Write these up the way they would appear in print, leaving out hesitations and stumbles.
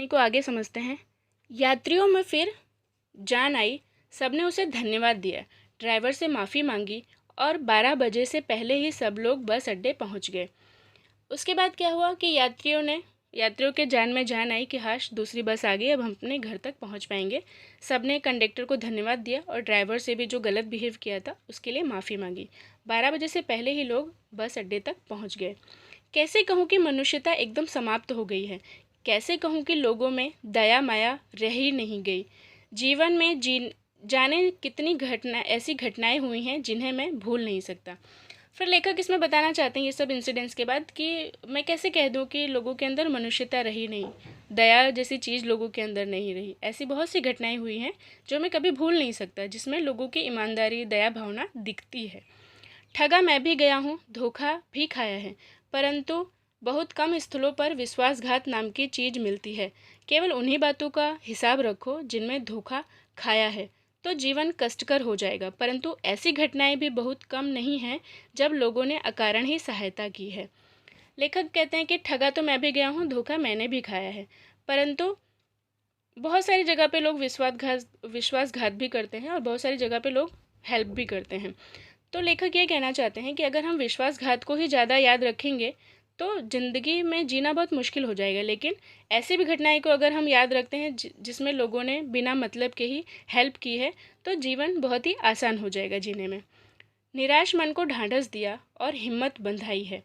कहानी को आगे समझते हैं। यात्रियों में फिर जान आई। सबने उसे धन्यवाद दिया, ड्राइवर से माफ़ी मांगी और 12 बजे से पहले ही सब लोग बस अड्डे पहुंच गए। उसके बाद क्या हुआ कि यात्रियों के जान में जान आई कि हाश दूसरी बस आ गई, अब हम अपने घर तक पहुंच पाएंगे। सबने कंडक्टर को धन्यवाद दिया और ड्राइवर से भी जो गलत बिहेव किया था उसके लिए माफ़ी मांगी। 12 बजे से पहले ही लोग बस अड्डे तक पहुंच गए। कैसे कहूँ कि मनुष्यता एकदम समाप्त हो गई है। कैसे कहूँ कि लोगों में दया माया रह ही नहीं गई। जीवन में जाने कितनी ऐसी घटनाएं हुई हैं जिन्हें मैं भूल नहीं सकता। फिर लेखक इसमें बताना चाहते हैं ये सब इंसिडेंट्स के बाद कि मैं कैसे कह दूं कि लोगों के अंदर मनुष्यता रही नहीं, दया जैसी चीज़ लोगों के अंदर नहीं रही। ऐसी बहुत सी घटनाएं हुई हैं जो मैं कभी भूल नहीं सकता, जिसमें लोगों की ईमानदारी दया भावना दिखती है। ठगा मैं भी गया हूँ, धोखा भी खाया है, परंतु बहुत कम स्थलों पर विश्वासघात नाम की चीज़ मिलती है। केवल उन्हीं बातों का हिसाब रखो जिनमें धोखा खाया है, तो जीवन कष्टकर हो जाएगा। परंतु ऐसी घटनाएं भी बहुत कम नहीं हैं जब लोगों ने अकारण ही सहायता की है। लेखक कहते हैं कि ठगा तो मैं भी गया हूँ, धोखा मैंने भी खाया है, परंतु बहुत सारी जगह पे लोग विश्वासघात भी करते हैं और बहुत सारी जगह पे लोग हेल्प भी करते हैं। तो लेखक ये कहना चाहते हैं कि अगर हम विश्वासघात को ही ज़्यादा याद रखेंगे तो ज़िंदगी में जीना बहुत मुश्किल हो जाएगा। लेकिन ऐसी भी घटनाएं को अगर हम याद रखते हैं जिसमें लोगों ने बिना मतलब के ही हेल्प की है, तो जीवन बहुत ही आसान हो जाएगा जीने में। निराश मन को ढांढस दिया और हिम्मत बंधाई है।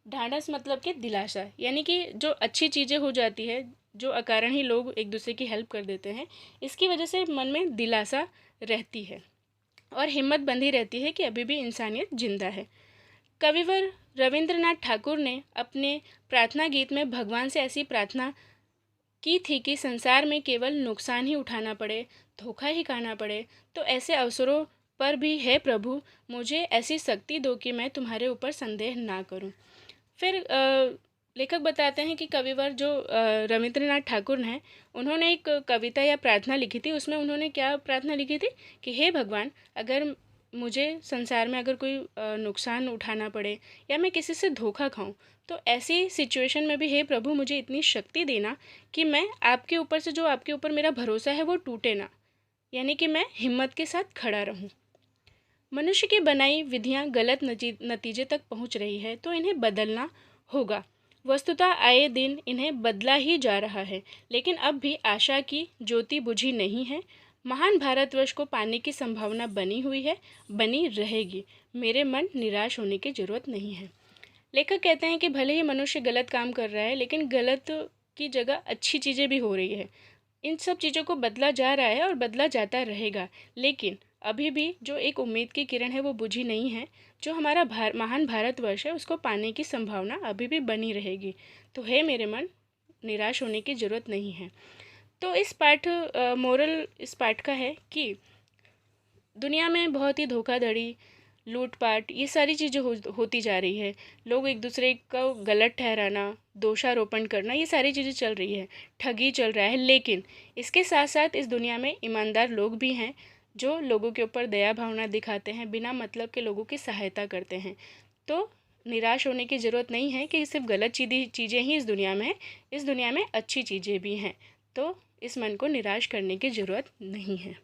ढांढस मतलब कि दिलासा, यानी कि जो अच्छी चीज़ें हो जाती है, जो अकारण ही लोग एक दूसरे की हेल्प कर देते हैं, इसकी वजह से मन में दिलासा रहती है और हिम्मत बंधी रहती है कि अभी भी इंसानियत जिंदा है। कविवर रविंद्रनाथ ठाकुर ने अपने प्रार्थना गीत में भगवान से ऐसी प्रार्थना की थी कि संसार में केवल नुकसान ही उठाना पड़े, धोखा ही खाना पड़े, तो ऐसे अवसरों पर भी है प्रभु मुझे ऐसी शक्ति दो कि मैं तुम्हारे ऊपर संदेह ना करूं। फिर लेखक बताते हैं कि कविवर जो रविंद्रनाथ ठाकुर हैं, उन्होंने एक कविता या प्रार्थना लिखी थी। उसमें उन्होंने क्या प्रार्थना लिखी थी कि हे भगवान, अगर मुझे संसार में अगर कोई नुकसान उठाना पड़े या मैं किसी से धोखा खाऊं, तो ऐसी सिचुएशन में भी हे प्रभु मुझे इतनी शक्ति देना कि मैं आपके ऊपर से, जो आपके ऊपर मेरा भरोसा है, वो टूटे ना, यानी कि मैं हिम्मत के साथ खड़ा रहूं। मनुष्य की बनाई विधियां गलत नतीजे तक पहुंच रही है, तो इन्हें बदलना होगा। वस्तुतः आए दिन इन्हें बदला ही जा रहा है, लेकिन अब भी आशा की ज्योति बुझी नहीं है। महान भारतवर्ष को पाने की संभावना बनी हुई है, बनी रहेगी। मेरे मन निराश होने की जरूरत नहीं है। लेखक कहते हैं कि भले ही मनुष्य गलत काम कर रहा है, लेकिन गलत की जगह अच्छी चीज़ें भी हो रही है। इन सब चीज़ों को बदला जा रहा है और बदला जाता रहेगा, लेकिन अभी भी जो एक उम्मीद की किरण है वो बुझी नहीं है। जो हमारा महान भारतवर्ष है उसको पाने की संभावना अभी भी बनी रहेगी। तो है मेरे मन, निराश होने की ज़रूरत नहीं है। तो मोरल इस पाठ का है कि दुनिया में बहुत ही धोखाधड़ी, लूटपाट, ये सारी चीज़ें होती जा रही है। लोग एक दूसरे को गलत ठहराना, दोषारोपण करना, ये सारी चीज़ें चल रही है, ठगी चल रहा है। लेकिन इसके साथ साथ इस दुनिया में ईमानदार लोग भी हैं जो लोगों के ऊपर दया भावना दिखाते हैं, बिना मतलब के लोगों की सहायता करते हैं। तो निराश होने की ज़रूरत नहीं है कि सिर्फ गलत चीज़ें ही इस दुनिया में हैं, इस दुनिया में अच्छी चीज़ें भी हैं। तो इस मन को निराश करने की ज़रूरत नहीं है।